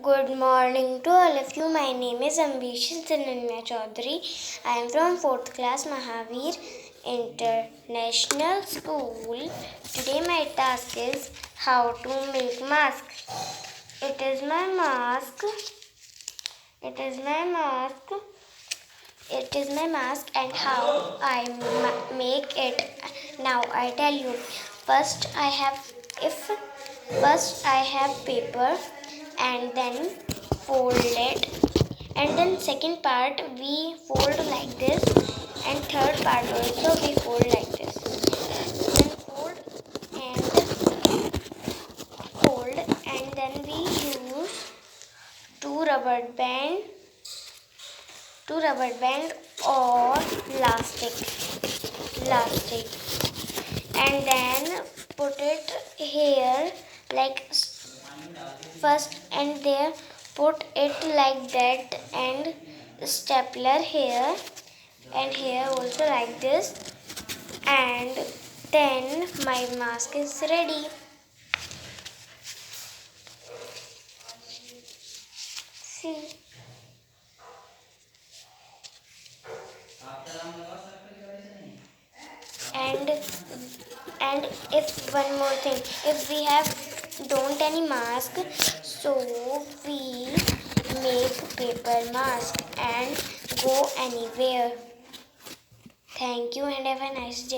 Good morning to all of you. My name is Ananya Chaudhary. I am from 4th class Mahavir International School. Today my task is how to make mask. It is my mask. It is my mask. It is my mask and how I make it. Now I tell you. First I have paper and then fold it, and then second part we fold like this, and third part also we fold like this. Then fold and then we use two rubber band or elastic, and then put it here like first, and there put it like that, and stapler here and here also like this, and then my mask is ready. See. And if one more thing, if we don't any mask, so we make paper mask and go anywhere. Thank you and have a nice day.